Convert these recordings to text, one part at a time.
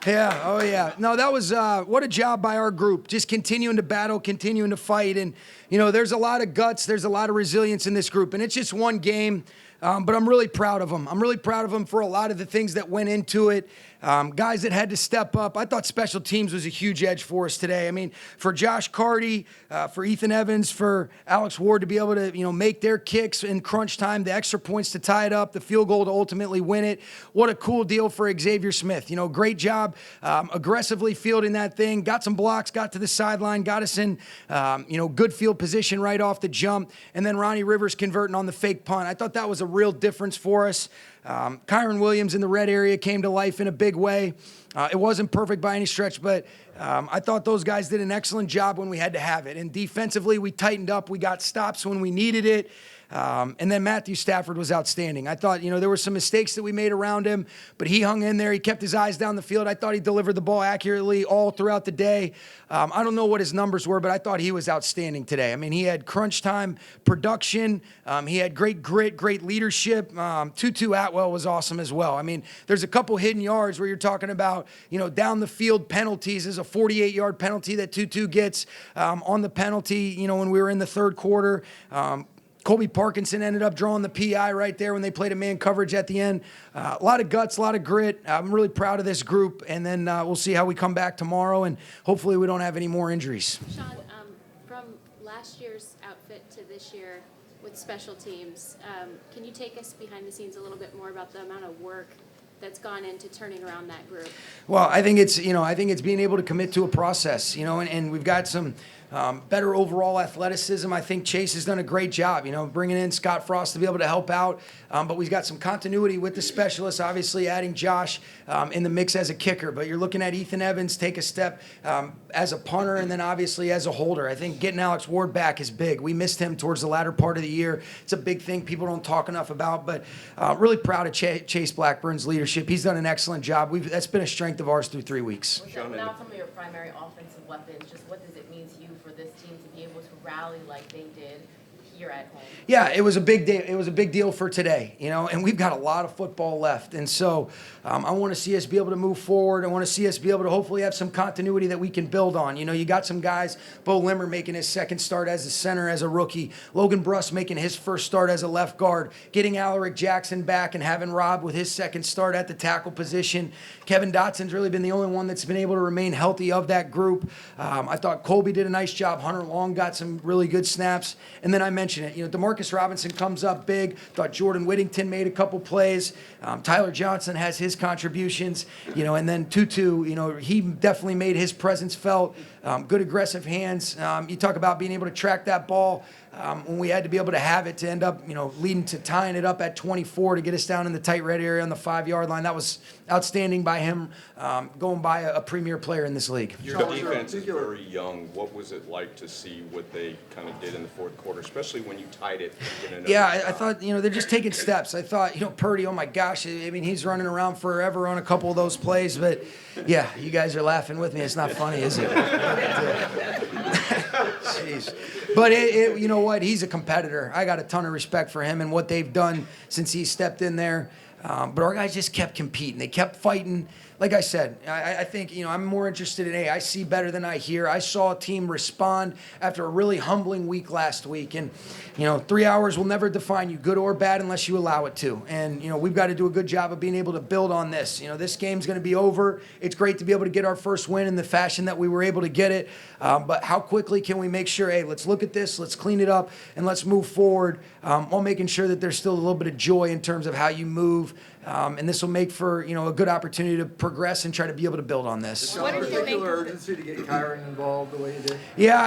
Yeah, oh yeah. No, that was what a job by our group. Just continuing to battle, continuing to fight, and there's a lot of guts, there's a lot of resilience in this group, and it's just one game. But I'm really proud of them. I'm really proud of them for a lot of the things that went into it. Guys that had to step up. I thought special teams was a huge edge for us today. I mean, for Josh Carty, for Ethan Evans, for Alex Ward to be able to, make their kicks in crunch time, the extra points to tie it up, the field goal to ultimately win it. What a cool deal for Xavier Smith. Great job aggressively fielding that thing. Got some blocks, got to the sideline, got us in, good field position right off the jump. And then Ronnie Rivers converting on the fake punt. I thought that was a real difference for us. Kyron Williams in the red area came to life in a big way. It wasn't perfect by any stretch, but I thought those guys did an excellent job when we had to have it. And defensively, we tightened up. We got stops when we needed it. And then Matthew Stafford was outstanding. I thought, there were some mistakes that we made around him, but he hung in there. He kept his eyes down the field. I thought he delivered the ball accurately all throughout the day. I don't know what his numbers were, but I thought he was outstanding today. I mean, he had crunch time production. He had great grit, great leadership. Tutu Atwell was awesome as well. I mean, there's a couple hidden yards where you're talking about, down the field penalties. There's a 48-yard penalty that Tutu gets on the penalty, when we were in the third quarter. Colby Parkinson ended up drawing the PI right there when they played a man coverage at the end. A lot of guts, a lot of grit. I'm really proud of this group, and then we'll see how we come back tomorrow, and hopefully we don't have any more injuries. Sean, from last year's outfit to this year with special teams, can you take us behind the scenes a little bit more about the amount of work that's gone into turning around that group? Well, I think it's being able to commit to a process, and we've got some better overall athleticism. I think Chase has done a great job, bringing in Scott Frost to be able to help out. But we've got some continuity with the specialists, obviously adding Josh in the mix as a kicker. But you're looking at Ethan Evans take a step as a punter and then obviously as a holder. I think getting Alex Ward back is big. We missed him towards the latter part of the year. It's a big thing people don't talk enough about. But really proud of Chase Blackburn's leadership. He's done an excellent job. That's been a strength of ours through 3 weeks. Without some of your primary offensive weapons, just what does it mean to you for this team to be able to rally like they did here at home? Yeah, it was a big day. It was a big deal for today, and we've got a lot of football left. And so I want to see us be able to move forward. I want to see us be able to hopefully have some continuity that we can build on. You got some guys, Bo Limmer making his second start as a center as a rookie, Logan Bruss making his first start as a left guard, getting Alaric Jackson back and having Rob with his second start at the tackle position. Kevin Dotson's really been the only one that's been able to remain healthy of that group. I thought Colby did a nice job. Hunter Long got some really good snaps. And then I mentioned it, DeMarcus Robinson comes up big. Thought Jordan Whittington made a couple plays. Tyler Johnson has his contributions, and then Tutu, he definitely made his presence felt. Good aggressive hands. You talk about being able to track that ball when we had to be able to have it to end up, leading to tying it up at 24 to get us down in the tight red area on the 5-yard line. That was outstanding by him, going by a premier player in this league. Your defense is very young. What was it like to see what they kind of did in the fourth quarter, especially when you tied it? Yeah, I thought, they're just taking steps. I thought, Purdy, oh my gosh, I mean, he's running around forever on a couple of those plays. But, yeah, you guys are laughing with me. It's not funny, is it? Jeez. But you know what? He's a competitor. I got a ton of respect for him and what they've done since he stepped in there. But our guys just kept competing. They kept fighting. Like I said, I think, I'm more interested in, I see better than I hear. I saw a team respond after a really humbling week last week. And, 3 hours will never define you, good or bad, unless you allow it to. And, we've got to do a good job of being able to build on this. This game's going to be over. It's great to be able to get our first win in the fashion that we were able to get it. But how quickly can we make sure, let's look at this, let's clean it up, and let's move forward while making sure that there's still a little bit of joy in terms of how you move. And this will make for, a good opportunity to progress and try to be able to build on this. What particular urgency to get Kyron involved the way you did? Yeah,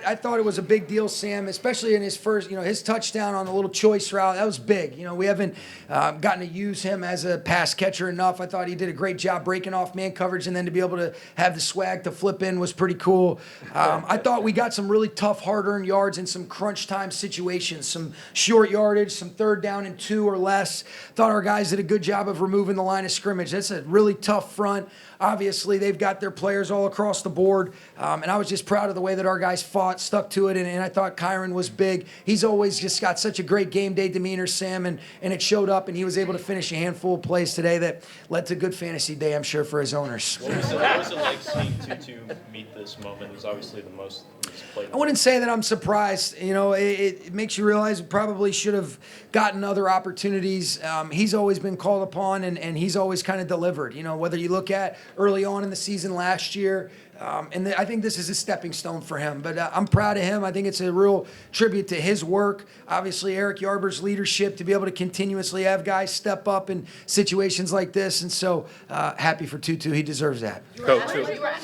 I thought it was a big deal, Sam, especially in his first, his touchdown on the little choice route. That was big. We haven't gotten to use him as a pass catcher enough. I thought he did a great job breaking off man coverage, and then to be able to have the swag to flip in was pretty cool. I thought we got some really tough, hard-earned yards in some crunch time situations, some short yardage, some 3rd down and 2 or less. Thought our guys did a good good job of removing the line of scrimmage. That's a really tough front. Obviously, they've got their players all across the board, and I was just proud of the way that our guys fought, stuck to it, and I thought Kyron was big. He's always just got such a great game day demeanor, Sam, and it showed up, and he was able to finish a handful of plays today that led to a good fantasy day, I'm sure, for his owners. What was it like seeing Tutu meet this moment? It was obviously the most he's played. I wouldn't say that I'm surprised. You know, it makes you realize we probably should have gotten other opportunities. He's always been called upon, and he's always kind of delivered. You know, whether you look at early on in the season last year, I think this is a stepping stone for him. But I'm proud of him. I think it's a real tribute to his work. Obviously, Eric Yarber's leadership to be able to continuously have guys step up in situations like this. And so happy for Tutu. He deserves that. What's going through your mind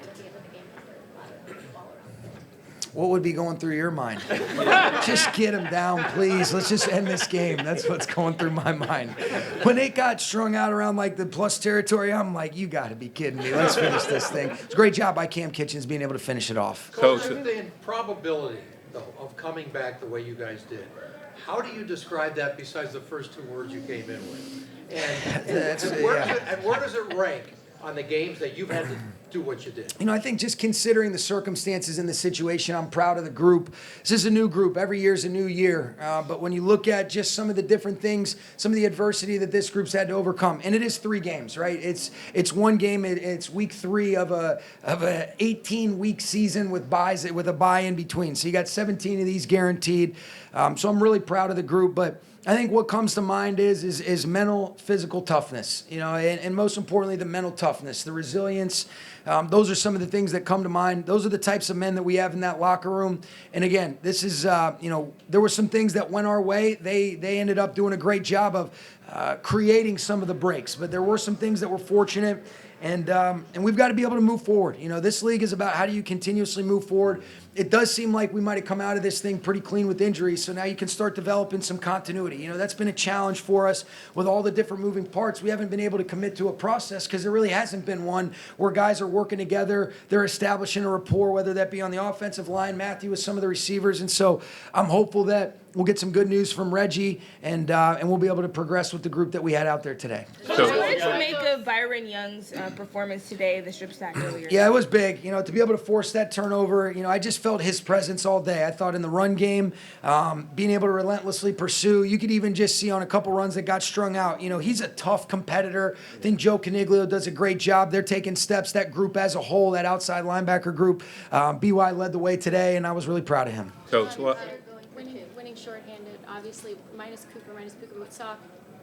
at the end of the game after the ball around? What would be going through your mind? Just get him down, please. Let's just end this game. That's what's going through my mind. When it got strung out around like the plus territory, I'm like, you got to be kidding me. Let's finish this thing. It's a great job by Cam Kitchens being able to finish it off. Coach, the improbability, though, of coming back the way you guys did, how do you describe that besides the first 2 words you came in with? And where does it rank on the games that you've had to do what you did? You know, I think just considering the circumstances and the situation, I'm proud of the group. This is a new group. Every year is a new year. But when you look at just some of the different things, some of the adversity that this group's had to overcome, and it is 3 games, right? It's one game. It's week 3 of a 18-week season with buys, with a bye in between. So you got 17 of these guaranteed. So I'm really proud of the group. But I think what comes to mind is mental, physical toughness, you know, and most importantly, the mental toughness, the resilience. Those are some of the things that come to mind. Those are the types of men that we have in that locker room. And again, this is, you know, there were some things that went our way. They ended up doing a great job of creating some of the breaks, but there were some things that were fortunate. And we've got to be able to move forward. You know, this league is about how do you continuously move forward. It does seem like we might have come out of this thing pretty clean with injuries, so now you can start developing some continuity. You know, that's been a challenge for us with all the different moving parts. We haven't been able to commit to a process because there really hasn't been one where guys are working together, they're establishing a rapport, whether that be on the offensive line, Matthew with some of the receivers. And so I'm hopeful that we'll get some good news from Reggie, and we'll be able to progress with the group that we had out there today. What did you make of Byron Young's performance today, the strip sack earlier? Yeah, it was big. You know, to be able to force that turnover, you know, I just felt his presence all day. I thought in the run game, being able to relentlessly pursue, you could even just see on a couple runs that got strung out. You know, he's a tough competitor. I think Joe Caniglio does a great job. They're taking steps. That group as a whole, that outside linebacker group, BY led the way today, and I was really proud of him. Coach, what? Winning shorthanded, obviously, minus Cooper, we saw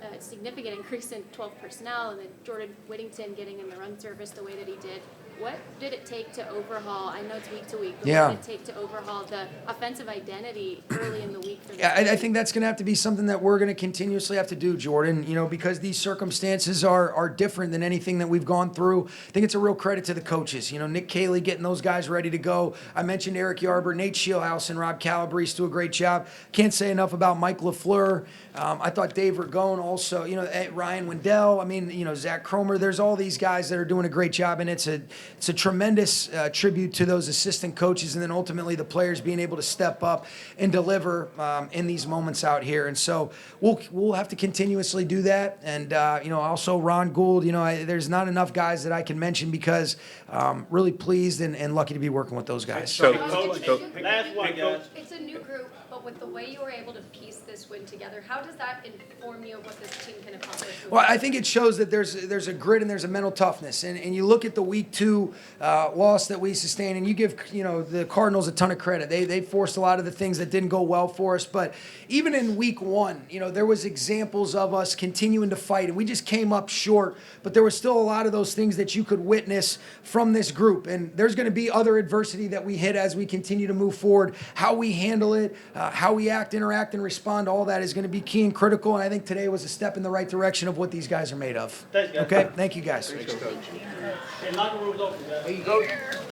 a significant increase in 12 personnel, and then Jordan Whittington getting in the run service the way that he did. What did it take to overhaul? I know it's week to week, but what did it take to overhaul the offensive identity early in the week? For I think that's going to have to be something that we're going to continuously have to do, Jordan, you know, because these circumstances are different than anything that we've gone through. I think it's a real credit to the coaches. You know, Nick Cayley getting those guys ready to go. I mentioned Eric Yarber, Nate Shieldhouse, and Rob Calabrese do a great job. Can't say enough about Mike LaFleur. I thought Dave Ragone also, you know, Ryan Wendell. I mean, you know, Zach Cromer. There's all these guys that are doing a great job, and it's a tremendous tribute to those assistant coaches, and then ultimately the players being able to step up and deliver in these moments out here. And so we'll have to continuously do that. And you know, also Ron Gould. You know, there's not enough guys that I can mention because really pleased and lucky to be working with those guys. Last one, guys. It's a new group, but with the way you were able to piece this win together, how does that inform you of what this team can accomplish? Well, I think it shows that there's a grit and there's a mental toughness. And you look at the week 2 loss that we sustained, and you give, you know, the Cardinals a ton of credit. They forced a lot of the things that didn't go well for us. But even in week 1, you know, there was examples of us continuing to fight, and we just came up short. But there was still a lot of those things that you could witness from this group. And there's going to be other adversity that we hit as we continue to move forward. How we handle it, how we act, interact, and respond, all that is going to be key and critical. And I think today was a step in the right direction of what these guys are made of. Thanks, guys. Okay? Thank you, guys. Hey, locker room's open, guys. There you go.